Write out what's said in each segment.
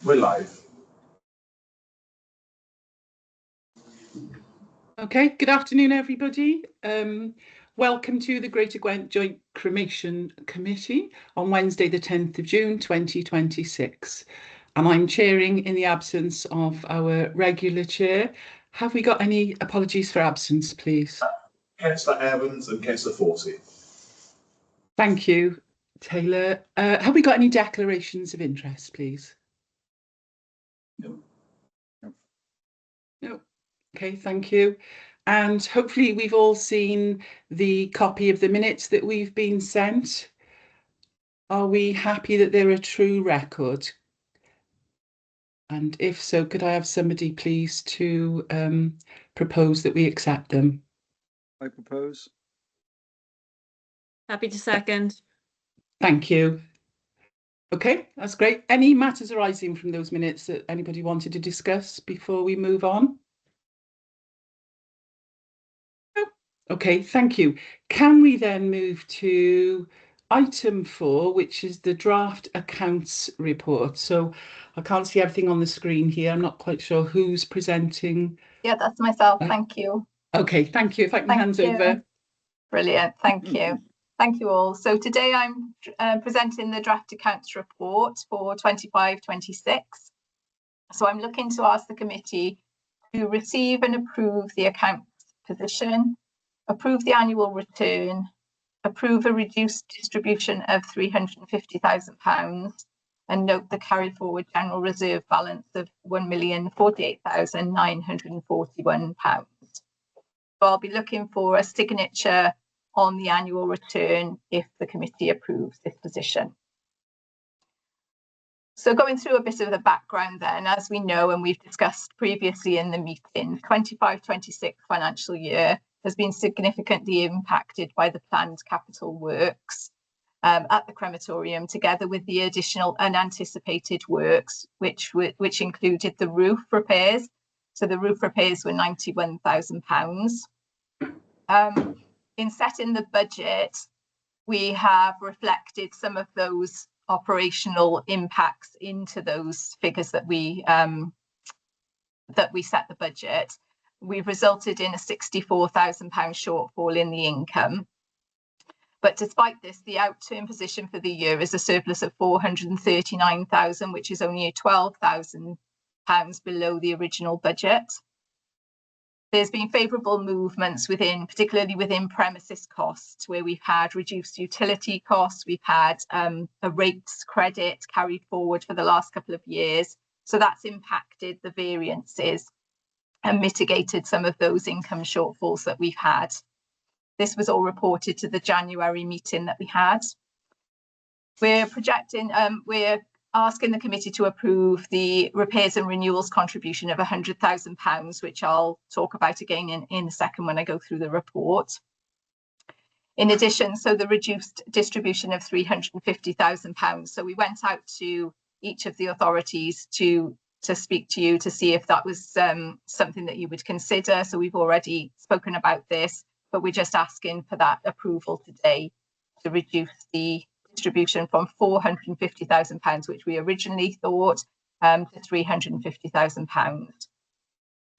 We're live. Okay, good afternoon, everybody. Welcome to the Greater Gwent Joint Cremation Committee on Wednesday, the 10th of June, 2026. And I'm chairing in the absence of our regular chair. Have we got any apologies for absence, please? Councillor Evans and Councillor Forsey. Thank you, Taylor. Have we got any declarations of interest, please? No. No. Okay, thank you. And hopefully we've all seen the copy of the minutes that we've been sent. Are we happy that they're a true record? And if so, could I have somebody please to propose that we accept them? I propose. Happy to second. Thank you. Okay, that's great. Any matters arising from those minutes that anybody wanted to discuss before we move on? No. Okay, thank you. Can we then move to item 4, which is the draft accounts report? So I can't see everything on the screen here. I'm not quite sure who's presenting. Yeah, that's myself. Thank you. Okay, thank you. If I can hand over. Brilliant. Thank you. Thank you all. So today I'm presenting the draft accounts report for 25-26. So I'm looking to ask the committee to receive and approve the accounts position, approve the annual return, approve a reduced distribution of £350,000 and note the carry forward general reserve balance of £1,048,941. So I'll be looking for a signature on the annual return if the committee approves this position. So going through a bit of the background then, as we know and we've discussed previously in the meeting, 25-26 financial year has been significantly impacted by the planned capital works at the crematorium, together with the additional unanticipated works, which included the roof repairs. So the roof repairs were £91,000. In setting the budget, we have reflected some of those operational impacts into those figures that we set the budget. We've resulted in a £64,000 shortfall in the income. But despite this, the outturn position for the year is a surplus of £439,000, which is only £12,000 below the original budget. There's been favourable movements particularly within premises costs, where we've had reduced utility costs, we've had a rates credit carried forward for the last couple of years. So that's impacted the variances and mitigated some of those income shortfalls that we've had. This was all reported to the January meeting that we had. We're asking the committee to approve the repairs and renewals contribution of £100,000, which I'll talk about again in a second when I go through the report. In addition, so the reduced distribution of £350,000. So we went out to each of the authorities to speak to you to see if that was something that you would consider. So we've already spoken about this, but we're just asking for that approval today to reduce the distribution from £450,000, which we originally thought, to £350,000.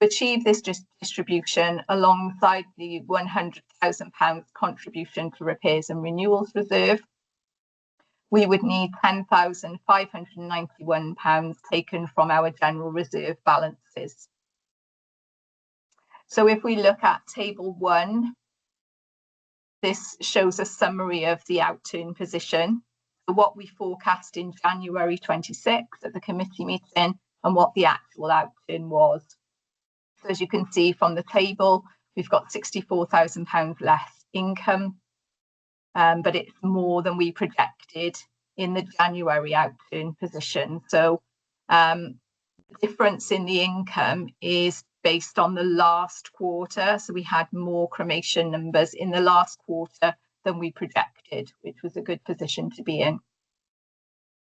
To achieve this distribution alongside the £100,000 contribution to repairs and renewals reserve, we would need £10,591 taken from our general reserve balances. So if we look at table 1, this shows a summary of the outturn position, so what we forecast in January 26 at the committee meeting and what the actual outturn was. So as you can see from the table, we've got £64,000 less income, but it's more than we projected in the January outturn position. So the difference in the income is based on the last quarter. So we had more cremation numbers in the last quarter than we projected, which was a good position to be in.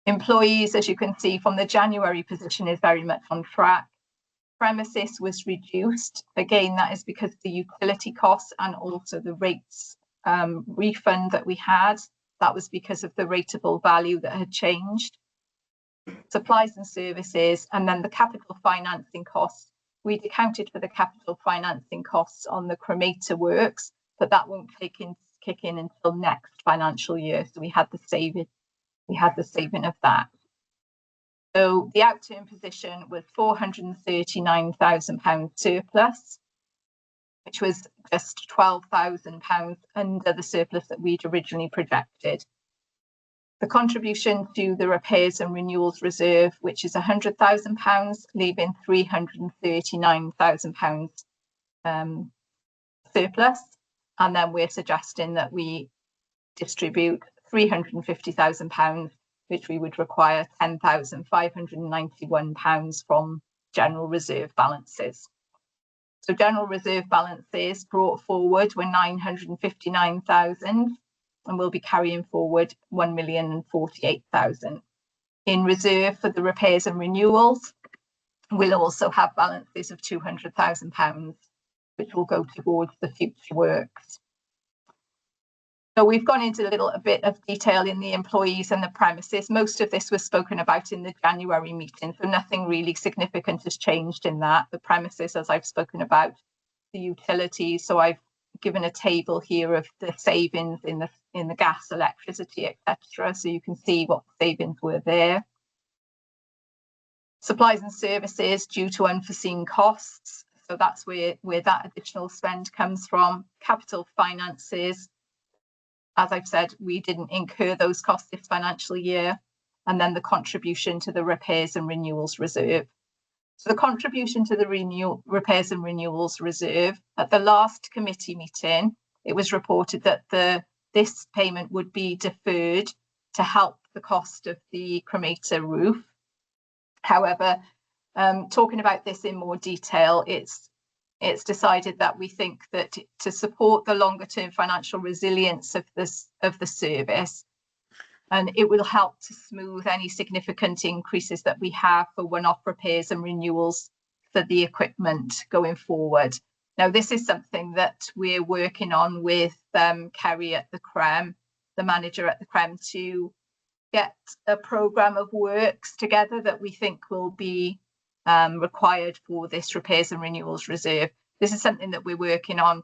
Employees, as you can see from the January position, is very much on track. Premises was reduced. Again, that is because the utility costs and also the rates refund that we had, that was because of the rateable value that had changed. supplies and services, and then the capital financing costs. We'd accounted for the capital financing costs on the cremator works, but that won't kick in until next financial year. So we had the saving of that. So the outturn position was £439,000 surplus, which was just £12,000 under the surplus that we'd originally projected. The contribution to the repairs and renewals reserve, which is £100,000, leaving £339,000 surplus. And then we're suggesting that we distribute £350,000, which we would require £10,591 from general reserve balances. So general reserve balances brought forward were 959,000, and we'll be carrying forward 1,048,000. In reserve for the repairs and renewals, we'll also have balances of £200,000, which will go towards the future works. So we've gone into a bit of detail in the employees and the premises. Most of this was spoken about in the January meeting, so nothing really significant has changed in that. The premises, as I've spoken about, the utilities. So I've given a table here of the savings in the gas, electricity, etc. So you can see what the savings were there. Supplies and services due to unforeseen costs. So that's where that additional spend comes from. Capital finances. As I've said, we didn't incur those costs this financial year. And then the contribution to the repairs and renewals reserve. So the contribution to the repairs and renewals reserve, at the last committee meeting, it was reported that this payment would be deferred to help the cost of the cremator roof. However, talking about this in more detail, it's decided that we think that to support the longer term financial resilience of the service, and it will help to smooth any significant increases that we have for one-off repairs and renewals for the equipment going forward. Now, this is something that we're working on with Kerry at the Crem, the manager at the Crem, to get a programme of works together that we think will be required for this repairs and renewals reserve. This is something that we're working on.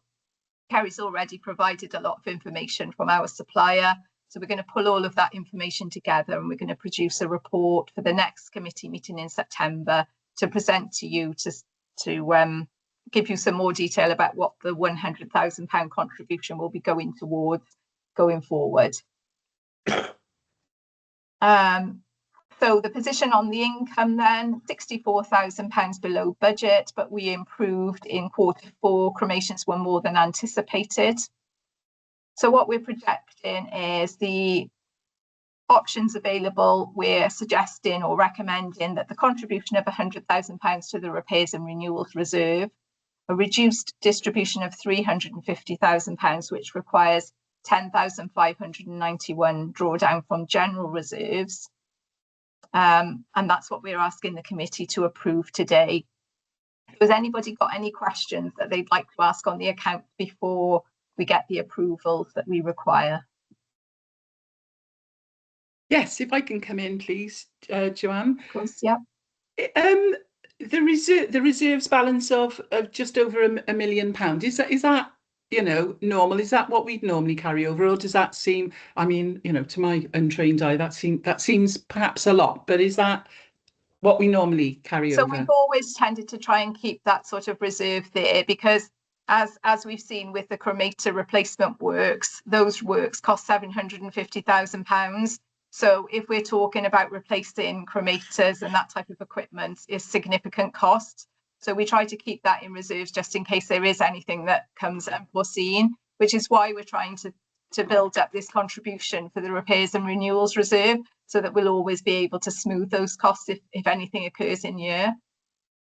Kerry's already provided a lot of information from our supplier. So we're going to pull all of that information together, and we're going to produce a report for the next committee meeting in September to present to you to give you some more detail about what the £100,000 contribution will be going towards going forward. So the position on the income then, £64,000 below budget, but we improved in Q4. Cremations were more than anticipated. So what we're projecting is the options available. We're suggesting or recommending that the contribution of £100,000 to the repairs and renewals reserve, a reduced distribution of £350,000, which requires £10,591 drawdown from general reserves. And that's what we're asking the committee to approve today. Has anybody got any questions that they'd like to ask on the account before we get the approvals that we require? Yes, if I can come in, please, Joanne. Of course, yeah. The reserves balance of just over £1 million, is that normal? Is that what we'd normally carry over, or does that seem, I mean, to my untrained eye, that seems perhaps a lot, but is that what we normally carry over? So we've always tended to try and keep that sort of reserve there, because as we've seen with the cremator replacement works, those works cost £750,000. So if we're talking about replacing cremators and that type of equipment, is significant cost. So we try to keep that in reserves just in case there is anything that comes unforeseen, which is why we're trying to build up this contribution for the repairs and renewals reserve, so that we'll always be able to smooth those costs if anything occurs in year.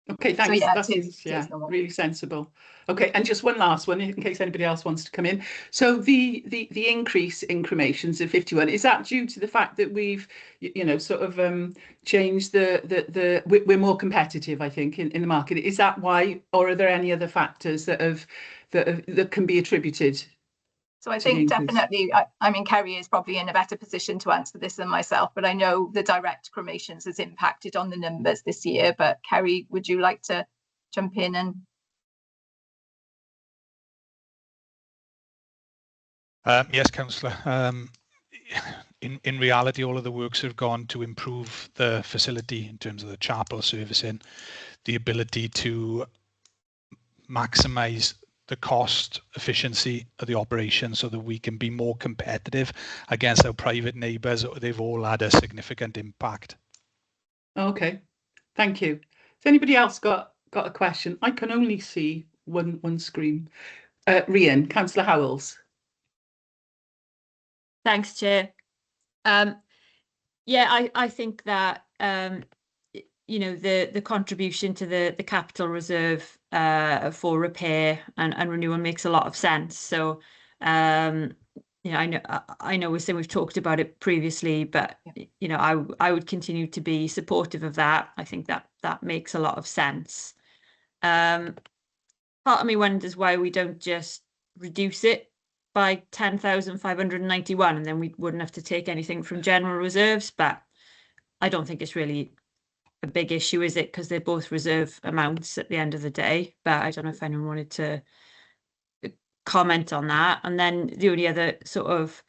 Okay, thanks. So, yeah, that seems really sensible. Okay, and just one last one in case anybody else wants to come in. So the increase in cremations of 51, is that due to the fact that we've sort of changed we're more competitive, I think, in the market? Is that why, or are there any other factors that can be attributed So I think definitely, I mean, Kerry is probably in a better position to answer this than myself, but I know the direct cremations has impacted on the numbers this year. But Kerry, would you like to jump in and? Yes, Councillor. In reality, all of the works have gone to improve the facility in terms of the chapel servicing, the ability to maximise the cost efficiency of the operation so that we can be more competitive against our private neighbours. They've all had a significant impact. Okay, thank you. Has anybody else got a question? I can only see one screen. Rhian, Councillor Howells. Thanks, Chair. Yeah, I think that you know, the contribution to the capital reserve for repair and renewal makes a lot of sense. So you know, I know we've talked about it previously, but you know, I would continue to be supportive of that. I think that makes a lot of sense. Part of me wonders why we don't just reduce it by 10,591 and then we wouldn't have to take anything from general reserves, but I don't think it's really a big issue, is it? Because they're both reserve amounts at the end of the day. But I don't know if anyone wanted to comment on that. And then the only other sort of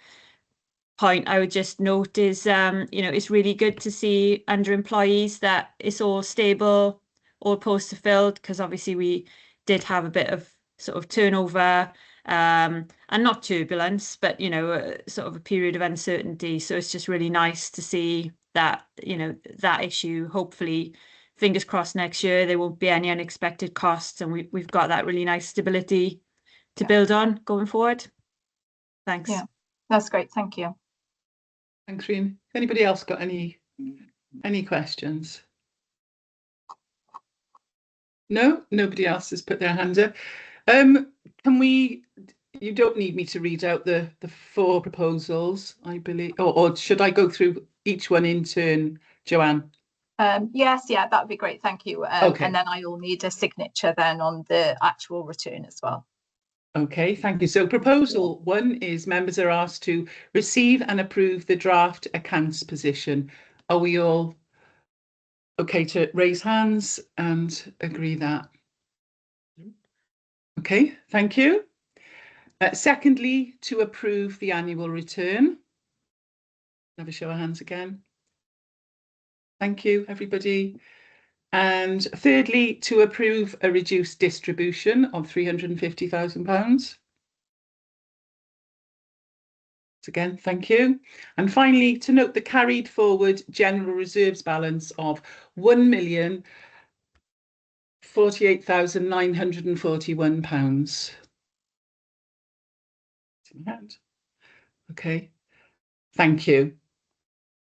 point I would just note is, you know, it's really good to see under employees that it's all stable, all posts are filled, because obviously we did have a bit of sort of turnover and not turbulence, but, you know, sort of a period of uncertainty. So it's just really nice to see that, you know, that issue, hopefully, fingers crossed, next year there won't be any unexpected costs, and we've got that really nice stability to build on going forward. Thanks. Yeah, that's great. Thank you. Thanks, Rhian. Anybody else got any questions? No, nobody else has put their hand up. Can we? You don't need me to read out the 4 proposals, I believe, or should I go through each one in turn, Joanne? Yes, yeah, that would be great. Thank you. Okay. And then I'll need a signature then on the actual return as well. Okay, thank you. So proposal 1 is members are asked to receive and approve the draft accounts position. Are we all okay to raise hands and agree that? Okay, thank you. Secondly, to approve the annual return. Have a show of hands again. Thank you, everybody. And thirdly, to approve a reduced distribution of £350,000. Again, thank you. And finally, to note the carried forward general reserves balance of £1,048,941. Okay, thank you.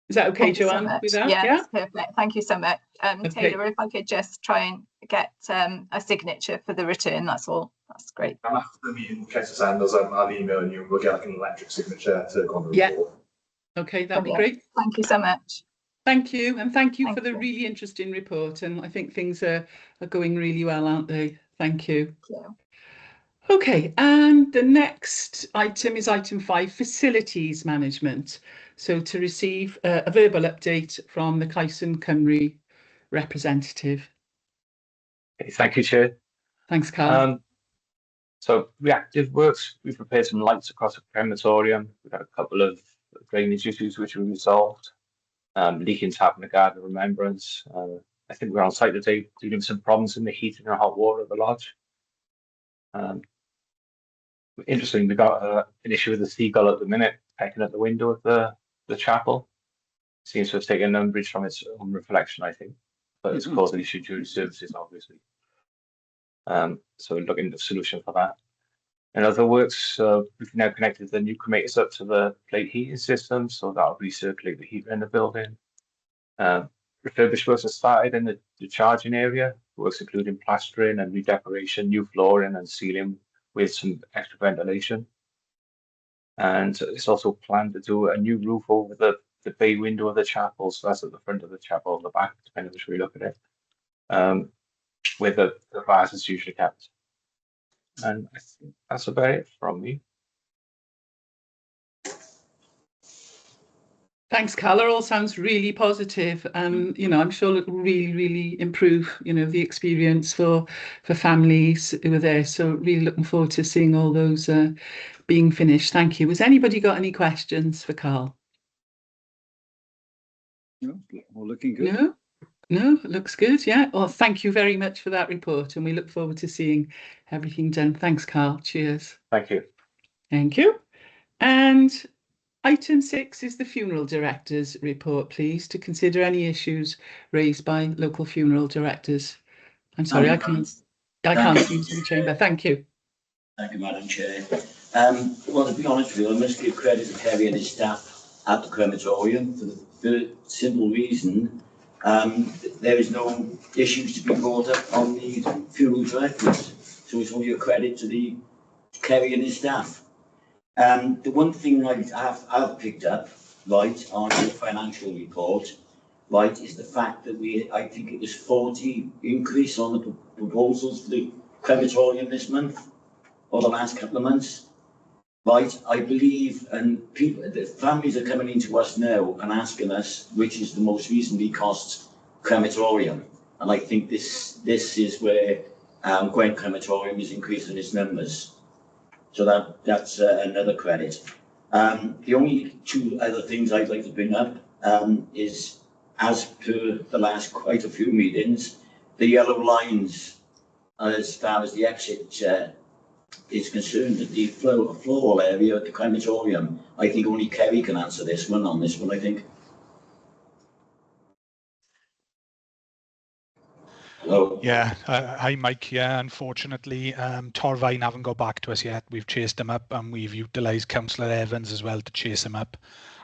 Is that okay, Joanne? So With that? yes, yeah, perfect. Thank you so much. Okay. Taylor, if I could just try and get a signature for the return, that's all. That's great. And after the meeting, Councillor Sanders, I'll email you and we'll get like an electric signature to go on the report. Okay, that'd be Brilliant. great. Thank you so much. Thank you, and thank you Thank for the you. really interesting report. And I think things are going really well, aren't they? Thank you. Thank you. Okay, and the next item is item 5, facilities management. So to receive a verbal update from the Cyson Cymru representative. Okay, thank you, Chair. Thanks, Carl. So reactive works, we've repaired some lights across the crematorium. We've had a couple of drainage issues which we resolved. Leaking tap in the garden of remembrance. I think we're on site today dealing with some problems in the heating and hot water of the lodge. Interesting, we got an issue with the seagull at the minute, pecking at the window of the chapel. Seems to have taken umbrage from its own reflection, I think, but it's caused an issue during services, obviously. So we're looking at a solution for that. In other works, we've now connected the new cremators up to the plate heating system, so that'll recirculate the heat in the building. Refurbished works are started in the charging area, works including plastering and redecoration, new flooring and ceiling with some extra ventilation. And it's also planned to do a new roof over the bay window of the chapel, so that's at the front of the chapel, or the back, depending which way you look at it, where the vase is usually kept. And I think that's about it from me. Thanks, Carl. It all sounds really positive, and I'm sure it will really, really improve, the experience for families who are there. So really looking forward to seeing all those being finished. Thank you. Has anybody got any questions for Carl? No, all looking good. No, it looks good. Yeah. Well, thank you very much for that report, and we look forward to seeing everything done. Thanks, Carl. Cheers. Thank you. Thank you. And item 6 is the funeral director's report, please, to consider any issues raised by local funeral directors. I'm sorry, I can't see you in the chamber. Thank you. Thank you, Madam Chair. Well, to be honest with you, I must give credit to Kerry and his staff at the crematorium for the simple reason there is no issues to be brought up on the funeral directors. So it's only a credit to the Kerry and his staff. The one thing I've picked up, right, on the financial report, right, is the fact that I think it was 40 increase on the proposals for the crematorium this month, or the last couple of months, right? I believe, and the families are coming into us now and asking us which is the most reasonably cost crematorium, and I think this is where Gwent crematorium is increasing its numbers. So that's another credit. The only two other things I'd like to bring up is, as per the last quite a few meetings, the yellow lines as far as the exit is concerned, at the floral area at the crematorium. I think only Kerry can answer this one, I think. Hello. Yeah, hi Mike. Yeah, unfortunately, Torfaen haven't got back to us yet. We've chased them up, and we've utilised Councillor Evans as well to chase them up.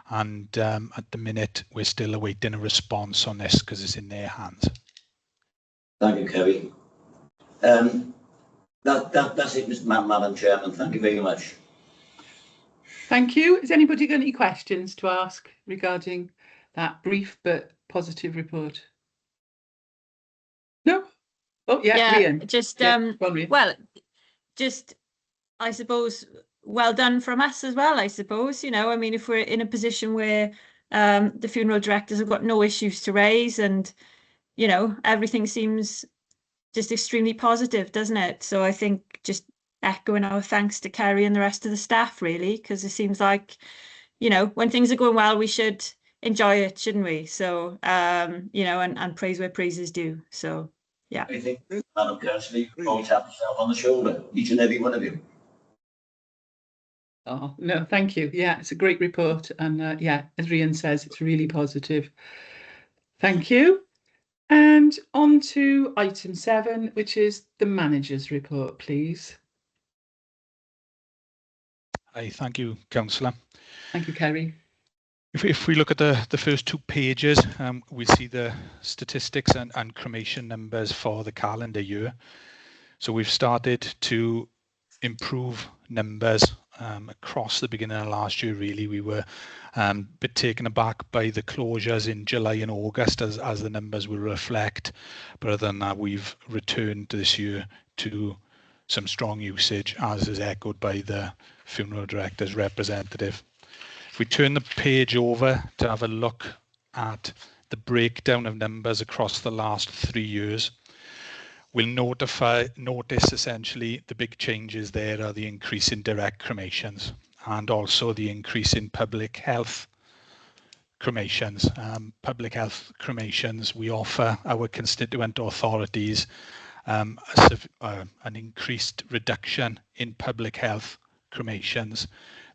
And at the minute, we're still awaiting a response on this because it's in their hands. Thank you, Kerry. That's it, Madam Chairman. Thank you very much. Thank you. Has anybody got any questions to ask regarding that brief but positive report? No? Oh, yeah, Rhian. Just, Rhian. well, just, I suppose, well done from us as well, I suppose. I mean, if we're in a position where the funeral directors have got no issues to raise and, everything seems just extremely positive, doesn't it? So I think just echoing our thanks to Kerry and the rest of the staff, really, because it seems like, when things are going well, we should enjoy it, shouldn't we? So, and praise where praise is due. So, yeah. I think, Madam Councillor, you can all tap yourself on the shoulder, each and every one of you. Oh, no, thank you. Yeah, it's a great report. And yeah, as Rhian says, it's really positive. Thank you. And on to item 7, which is the manager's report, please. Hi, thank you, Councillor. Thank you, Kerry. If we look at the first 2 pages, we see the statistics and cremation numbers for the calendar year. So we've started to improve numbers across the beginning of last year. Really, we were a bit taken aback by the closures in July and August as the numbers will reflect. But other than that, we've returned this year to some strong usage, as is echoed by the funeral director's representative. If we turn the page over to have a look at the breakdown of numbers across the last 3 years, we'll notice essentially the big changes there are the increase in direct cremations and also the increase in public health cremations. Public health cremations, we offer our constituent authorities an increased reduction in public health cremations.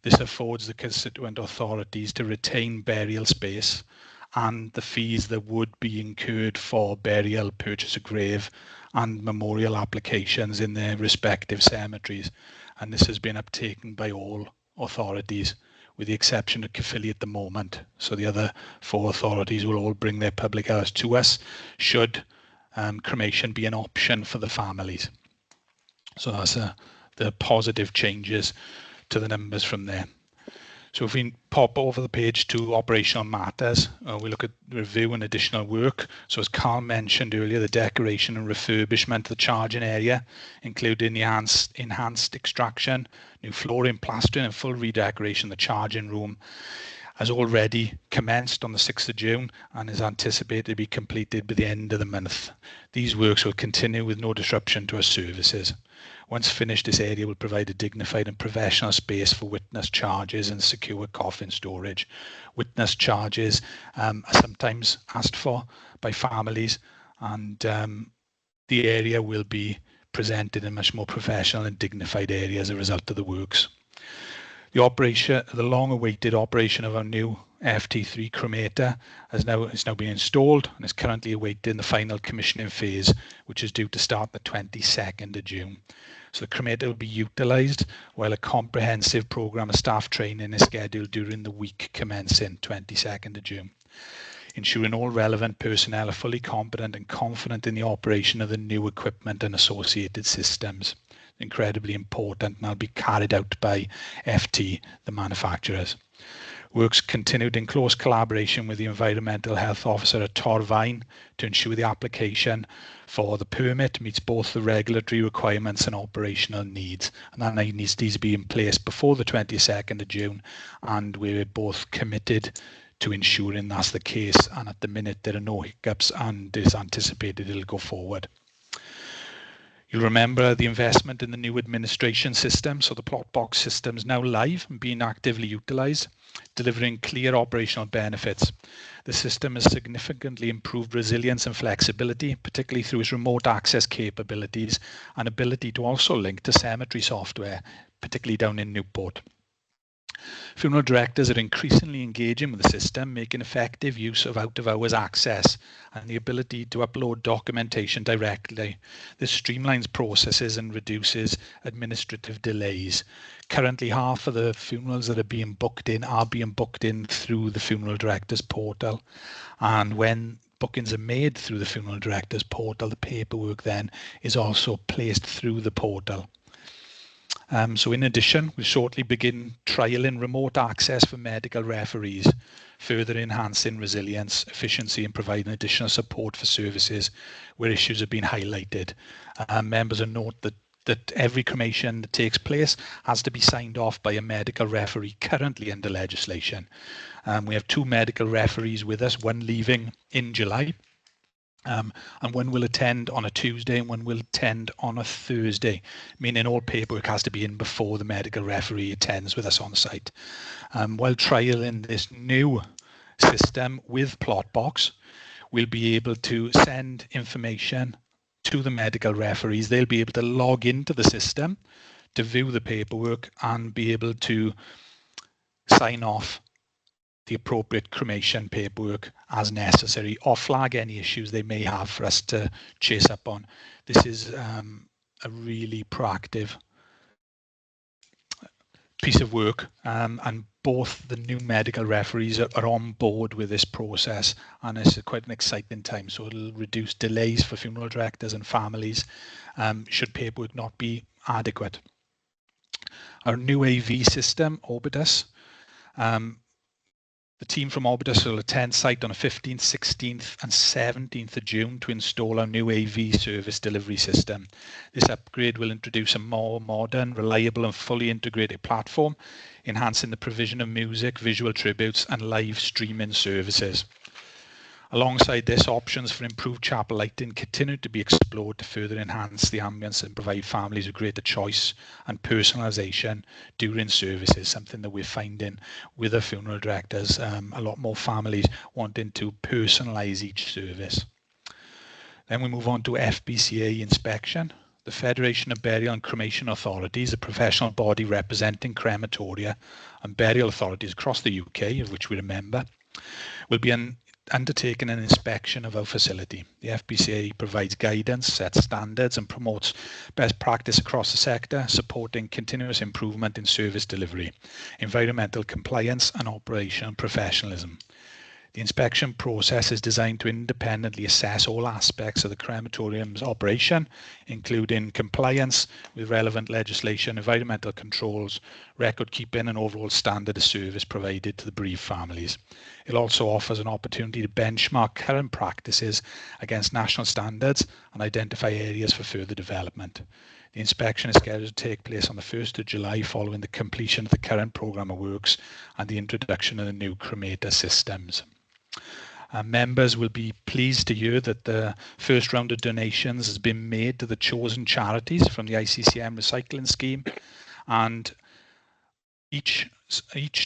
This affords the constituent authorities to retain burial space and the fees that would be incurred for burial, purchase of grave and memorial applications in their respective cemeteries. And this has been uptaken by all authorities, with the exception of Caerphilly at the moment. So the other 4 authorities will all bring their public hours to us, should cremation be an option for the families. So that's the positive changes to the numbers from there. So if we pop over the page to operational matters, we look at review and additional work. So as Carl mentioned earlier, the decoration and refurbishment of the charging area, including the enhanced extraction, new flooring, plastering and full redecoration of the charging room. has already commenced on the 6th of June and is anticipated to be completed by the end of the month. These works will continue with no disruption to our services. Once finished, this area will provide a dignified and professional space for witness charges and secure coffin storage. Witness charges are sometimes asked for by families, and the area will be presented in a much more professional and dignified area as a result of the works. The long-awaited operation of our new FT3 cremator is now being installed and is currently awaiting the final commissioning phase, which is due to start the 22nd of June. So the cremator will be utilised while a comprehensive programme of staff training is scheduled during the week commencing 22nd of June, ensuring all relevant personnel are fully competent and confident in the operation of the new equipment and associated systems. Incredibly important, and will be carried out by FT, the manufacturers. Works continued in close collaboration with the Environmental Health Officer at Torfaen to ensure the application for the permit meets both the regulatory requirements and operational needs. And that needs to be in place before the 22nd of June, and we're both committed to ensuring that's the case. And at the minute, there are no hiccups, and it is anticipated it'll go forward. You'll remember the investment in the new administration system, so the plot box system is now live and being actively utilised, delivering clear operational benefits. The system has significantly improved resilience and flexibility, particularly through its remote access capabilities and ability to also link to cemetery software, particularly down in Newport. Funeral directors are increasingly engaging with the system, making effective use of out-of-hours access and the ability to upload documentation directly. This streamlines processes and reduces administrative delays. Currently, half of the funerals that are being booked in through the funeral directors portal. And when bookings are made through the funeral directors portal, the paperwork then is also placed through the portal. So in addition, we'll shortly begin trialling remote access for medical referees, further enhancing resilience, efficiency, and providing additional support for services where issues have been highlighted. Members will note that every cremation that takes place has to be signed off by a medical referee currently under legislation. We have 2 medical referees with us, one leaving in July. And one will attend on a Tuesday and one will attend on a Thursday, meaning all paperwork has to be in before the medical referee attends with us on site. While trialling this new system with Plotbox, we'll be able to send information to the medical referees. They'll be able to log into the system to view the paperwork and be able to sign off the appropriate cremation paperwork as necessary, or flag any issues they may have for us to chase up on. This is a really proactive piece of work, and both the new medical referees are on board with this process, and it's quite an exciting time. So it'll reduce delays for funeral directors and families should paperwork not be adequate. Our new AV system, Orbitus, the team from Orbitus will attend site on the 15th, 16th and 17th of June to install our new AV service delivery system. This upgrade will introduce a more modern, reliable and fully integrated platform, enhancing the provision of music, visual tributes and live streaming services. Alongside this, options for improved chapel lighting continue to be explored to further enhance the ambience and provide families with greater choice and personalisation during services, something that we're finding with the funeral directors, a lot more families wanting to personalise each service. Then we move on to FBCA inspection. The Federation of Burial and Cremation Authorities, a professional body representing crematoria and burial authorities across the UK, of which we remember, will be undertaking an inspection of our facility. The FBCA provides guidance, sets standards and promotes best practice across the sector, supporting continuous improvement in service delivery, environmental compliance and operational professionalism. The inspection process is designed to independently assess all aspects of the crematorium's operation, including compliance with relevant legislation, environmental controls, record keeping and overall standard of service provided to the bereaved families. It also offers an opportunity to benchmark current practices against national standards and identify areas for further development. The inspection is scheduled to take place on the 1st of July following the completion of the current programme of works and the introduction of the new cremator systems. Members will be pleased to hear that the first round of donations has been made to the chosen charities from the ICCM recycling scheme, and each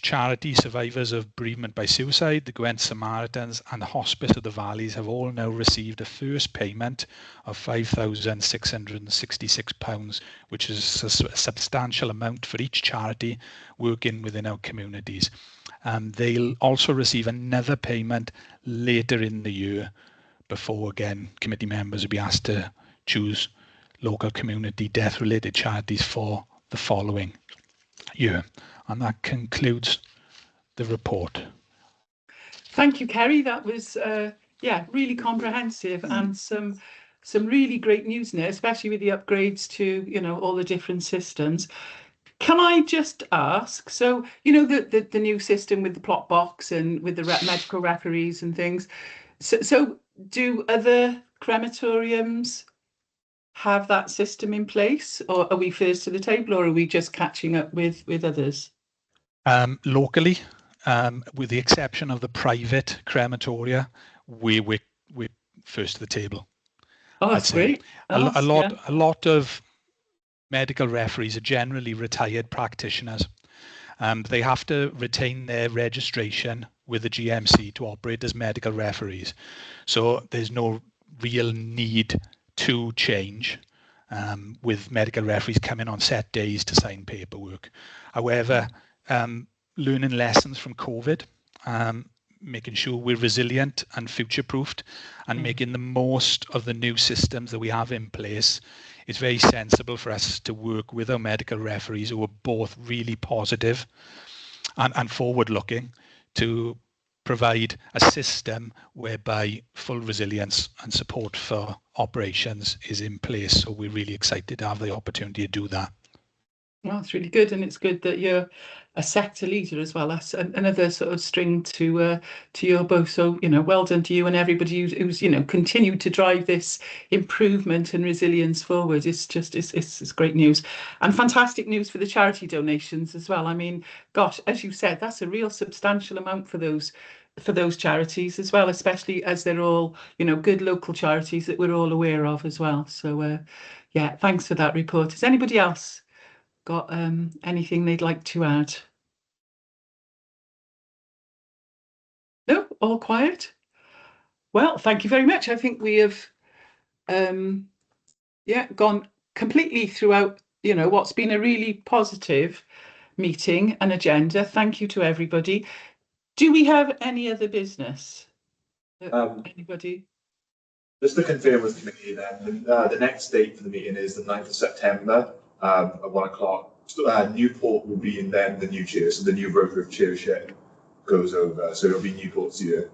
charity, Survivors of Bereavement by Suicide, the Gwent Samaritans and the Hospice of the Valleys have all now received a first payment of £5,666, which is a substantial amount for each charity working within our communities. They'll also receive another payment later in the year before, again, committee members will be asked to choose local community death-related charities for the following year. And that concludes the report. Thank you, Kerry. That was, really comprehensive and some really great news in it, especially with the upgrades to, all the different systems. Can I just ask, so, the new system with the plot box and with the medical referees and things, so do other crematoriums have that system in place, or are we first to the table, or are we just catching up with others? Locally, with the exception of the private crematoria, we're first to the table. Oh, that's great. A lot of medical referees are generally retired practitioners. They have to retain their registration with the GMC to operate as medical referees. So there's no real need to change with medical referees coming on set days to sign paperwork. However, learning lessons from COVID, making sure we're resilient and future-proofed and making the most of the new systems that we have in place, it's very sensible for us to work with our medical referees who are both really positive and forward-looking to provide a system whereby full resilience and support for operations is in place. So we're really excited to have the opportunity to do that. Well, it's really good, and it's good that you're a sector leader as well. That's another sort of string to your bow. So, well done to you and everybody who's continued to drive this improvement and resilience forward. It's great news, and fantastic news for the charity donations as well. I mean, gosh, as you said, that's a real substantial amount for those charities as well, especially as they're all good local charities that we're all aware of as well. So, thanks for that report. Has anybody else got anything they'd like to add? No, all quiet. Well, thank you very much. I think we have gone completely throughout what's been a really positive meeting and agenda. Thank you to everybody. Do we have any other business? Anybody? Just to confirm with the committee then, the next date for the meeting is the 9th of September. At 1 o'clock. Newport will be in then the new chair, so the new broker of chairship goes over, so it'll be Newport's year.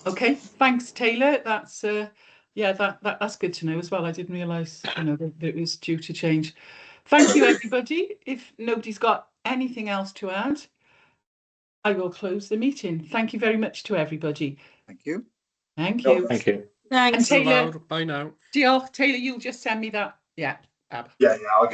Okay, thanks, Taylor. That's that's good to know as well. I didn't realise that it was due to change. Thank you, everybody. If nobody's got anything else to add, I will close the meeting. Thank you very much to everybody. Thank you. Thank you. Thank you. Thanks. And Taylor, Bye now. Taylor, you'll just send me that. Yeah, Ab. Yeah, I'll